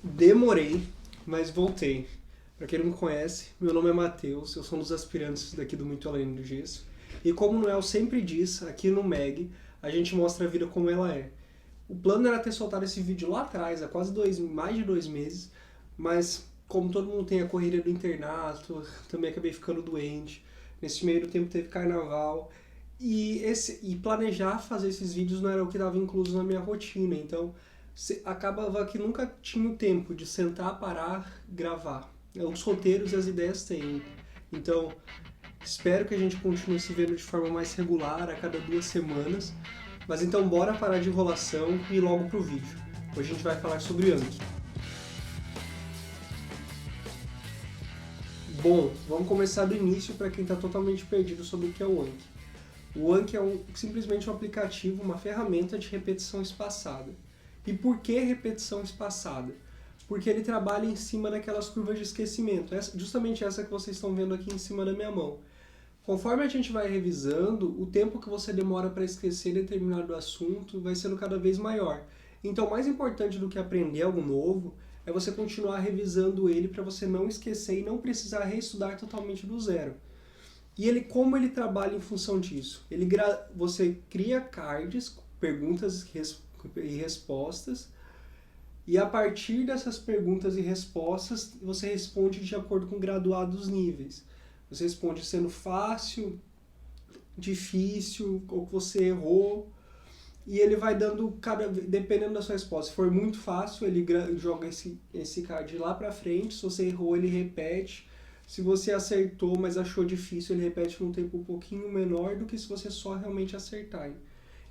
Demorei, mas voltei. Para quem não me conhece, meu nome é Matheus, eu sou um dos aspirantes daqui do Muito Além do Gesso. E como o Noel sempre diz, aqui no MEG, a gente mostra a vida como ela é. O plano era ter soltado esse vídeo lá atrás, há quase mais de 2 meses, mas como todo mundo tem a correria do internato, também acabei ficando doente. Nesse meio do tempo teve carnaval. E planejar fazer esses vídeos não era o que estava incluso na minha rotina, então acabava que nunca tinha o tempo de sentar, parar, gravar. Os roteiros e as ideias têm. Então, espero que a gente continue se vendo de forma mais regular, a cada 2 semanas. Mas então, bora parar de enrolação e ir logo pro vídeo. Hoje a gente vai falar sobre Anki. Bom, vamos começar do início para quem está totalmente perdido sobre o que é o Anki. O Anki é simplesmente um aplicativo, uma ferramenta de repetição espaçada. E por que repetição espaçada? Porque ele trabalha em cima daquelas curvas de esquecimento, justamente essa que vocês estão vendo aqui em cima da minha mão. Conforme a gente vai revisando, o tempo que você demora para esquecer determinado assunto vai sendo cada vez maior. Então, mais importante do que aprender algo novo é você continuar revisando ele para você não esquecer e não precisar reestudar totalmente do zero. E como ele trabalha em função disso? Você cria cards, perguntas e respostas, e a partir dessas perguntas e respostas, você responde de acordo com graduados níveis. Você responde sendo fácil, difícil, ou que você errou, e ele vai dando, dependendo da sua resposta. Se for muito fácil, ele joga esse card lá pra frente, se você errou, ele repete. Se você acertou, mas achou difícil, ele repete num tempo um pouquinho menor do que se você só realmente acertar.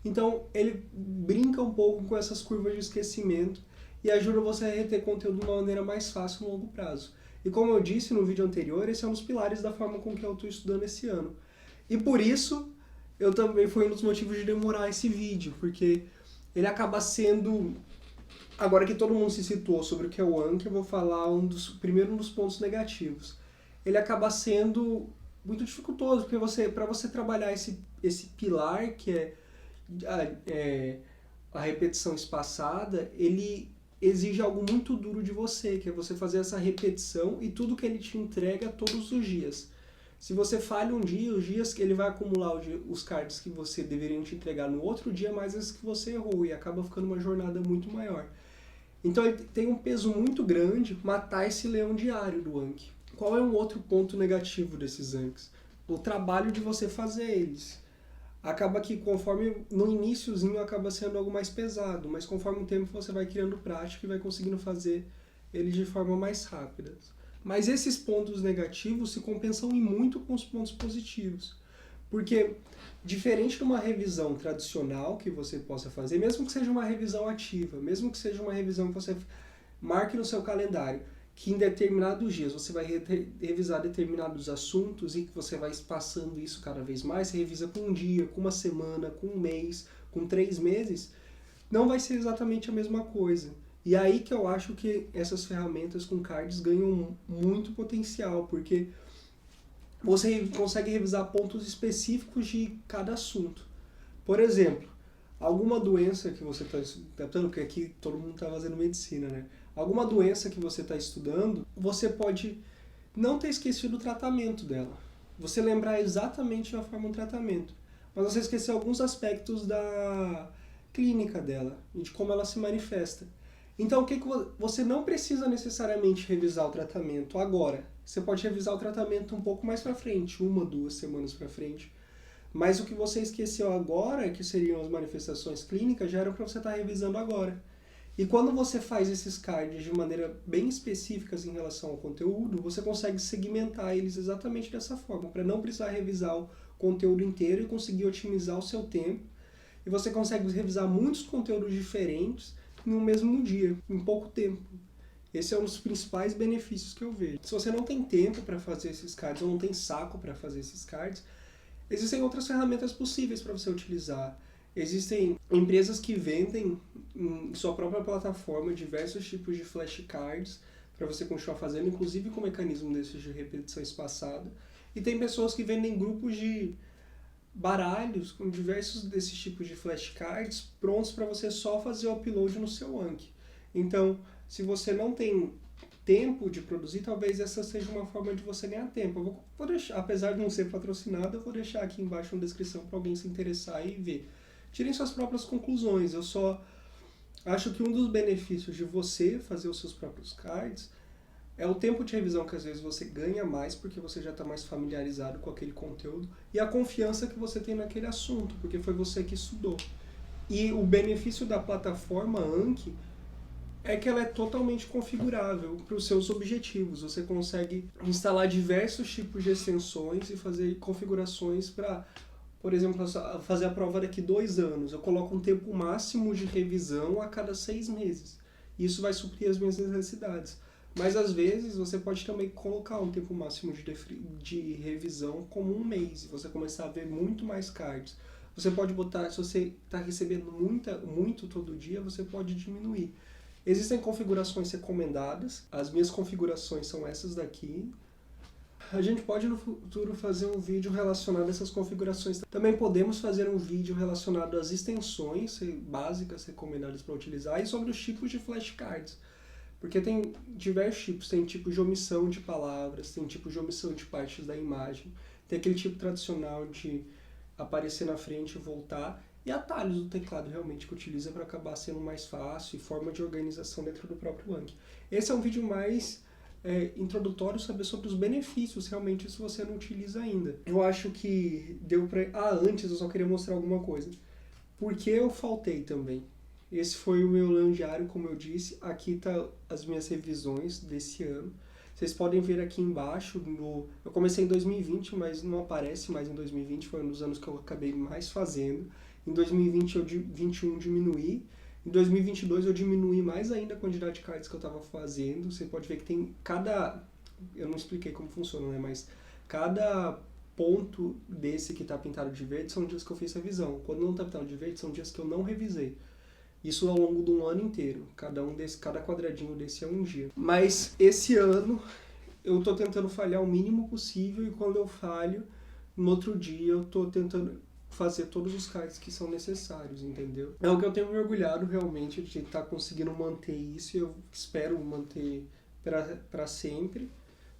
Então, ele brinca um pouco com essas curvas de esquecimento e ajuda você a reter conteúdo de uma maneira mais fácil no longo prazo. E como eu disse no vídeo anterior, esse é um dos pilares da forma com que eu estou estudando esse ano. E por isso, eu também foi um dos motivos de demorar esse vídeo, porque ele acaba sendo... Agora que todo mundo se situou sobre o que é o Anki, eu vou falar primeiro um dos pontos negativos. Ele acaba sendo muito dificultoso, porque para você trabalhar esse pilar, que é a repetição espaçada, ele exige algo muito duro de você, que é você fazer essa repetição e tudo que ele te entrega todos os dias. Se você falha um dia, os dias que ele vai acumular os cards que você deveria te entregar no outro dia, mais as que você errou, e acaba ficando uma jornada muito maior. Então ele tem um peso muito grande matar esse leão diário do Anki. Qual é um outro ponto negativo desses Anks? O trabalho de você fazer eles. Acaba que conforme no iniciozinho acaba sendo algo mais pesado, mas conforme o tempo você vai criando prática e vai conseguindo fazer ele de forma mais rápida. Mas esses pontos negativos se compensam em muito com os pontos positivos. Porque, diferente de uma revisão tradicional que você possa fazer, mesmo que seja uma revisão ativa, mesmo que seja uma revisão que você marque no seu calendário, que em determinados dias você vai revisar determinados assuntos e que você vai passando isso cada vez mais, você revisa com um dia, com uma semana, com um mês, com 3 meses, não vai ser exatamente a mesma coisa. E aí que eu acho que essas ferramentas com cards ganham muito potencial, porque você consegue revisar pontos específicos de cada assunto. Por exemplo, alguma doença que você está estudando, porque aqui todo mundo está fazendo medicina, né? Alguma doença que você está estudando, você pode não ter esquecido o tratamento dela. Você lembrar exatamente a forma do tratamento, mas você esqueceu alguns aspectos da clínica dela e de como ela se manifesta. Então, você não precisa necessariamente revisar o tratamento agora. Você pode revisar o tratamento um pouco mais para frente, 2 semanas para frente. Mas o que você esqueceu agora, que seriam as manifestações clínicas, já eram para você estar revisando agora. E quando você faz esses cards de maneira bem específicas em relação ao conteúdo, você consegue segmentar eles exatamente dessa forma, para não precisar revisar o conteúdo inteiro e conseguir otimizar o seu tempo. E você consegue revisar muitos conteúdos diferentes em um mesmo dia, em pouco tempo. Esse é um dos principais benefícios que eu vejo. Se você não tem tempo para fazer esses cards ou não tem saco para fazer esses cards, existem outras ferramentas possíveis para você utilizar. Existem empresas que vendem em sua própria plataforma diversos tipos de flashcards para você continuar fazendo, inclusive com mecanismo desses de repetição espaçada. E tem pessoas que vendem grupos de baralhos com diversos desses tipos de flashcards prontos para você só fazer o upload no seu Anki. Então, se você não tem tempo de produzir, talvez essa seja uma forma de você ganhar tempo. Vou deixar, apesar de não ser patrocinado, eu vou deixar aqui embaixo na descrição para alguém se interessar e ver. Tirem suas próprias conclusões. Eu só acho que um dos benefícios de você fazer os seus próprios cards é o tempo de revisão que às vezes você ganha mais porque você já está mais familiarizado com aquele conteúdo e a confiança que você tem naquele assunto, porque foi você que estudou. E o benefício da plataforma Anki é que ela é totalmente configurável para os seus objetivos. Você consegue instalar diversos tipos de extensões e fazer configurações para, por exemplo, fazer a prova daqui 2 anos. Eu coloco um tempo máximo de revisão a cada 6 meses. Isso vai suprir as minhas necessidades. Mas às vezes você pode também colocar um tempo máximo de revisão como 1 mês. E você começar a ver muito mais cards. Você pode botar, se você está recebendo muito todo dia, você pode diminuir. Existem configurações recomendadas. As minhas configurações são essas daqui. A gente pode no futuro fazer um vídeo relacionado a essas configurações. Também podemos fazer um vídeo relacionado às extensões básicas recomendadas para utilizar e sobre os tipos de flashcards. Porque tem diversos tipos. Tem tipo de omissão de palavras, tem tipo de omissão de partes da imagem, tem aquele tipo tradicional de aparecer na frente e voltar, e atalhos do teclado realmente que utiliza para acabar sendo mais fácil e forma de organização dentro do próprio Anki. Esse é um vídeo mais introdutório, saber sobre os benefícios realmente se você não utiliza ainda. Eu acho que deu para... antes eu só queria mostrar alguma coisa. Por que eu faltei também? Esse foi o meu leão diário, como eu disse. Aqui tá as minhas revisões desse ano. Vocês podem ver aqui embaixo, eu comecei em 2020, mas não aparece mais em 2020, foi um dos anos que eu acabei mais fazendo. Em 2021 diminuí, em 2022 eu diminuí mais ainda a quantidade de cards que eu estava fazendo. Você pode ver que tem eu não expliquei como funciona, né? Mas cada ponto desse que está pintado de verde são dias que eu fiz revisão. Quando não está pintado de verde são dias que eu não revisei. Isso ao longo de um ano inteiro. Cada quadradinho desse é um dia. Mas esse ano eu tô tentando falhar o mínimo possível e quando eu falho, no outro dia eu tô tentando fazer todos os cards que são necessários, entendeu? É o que eu tenho me orgulhado realmente de estar conseguindo manter isso e eu espero manter para sempre.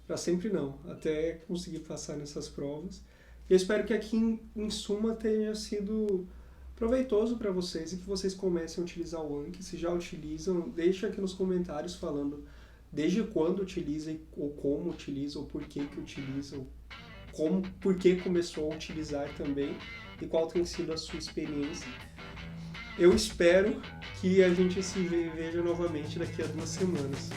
Para sempre não, até conseguir passar nessas provas. Eu espero que aqui em suma tenha sido proveitoso para vocês e que vocês comecem a utilizar o Anki. Se já utilizam, deixa aqui nos comentários falando desde quando utiliza, ou como utiliza, ou por que utiliza, ou por que começou a utilizar também e qual tem sido a sua experiência. Eu espero que a gente se veja novamente daqui a 2 semanas.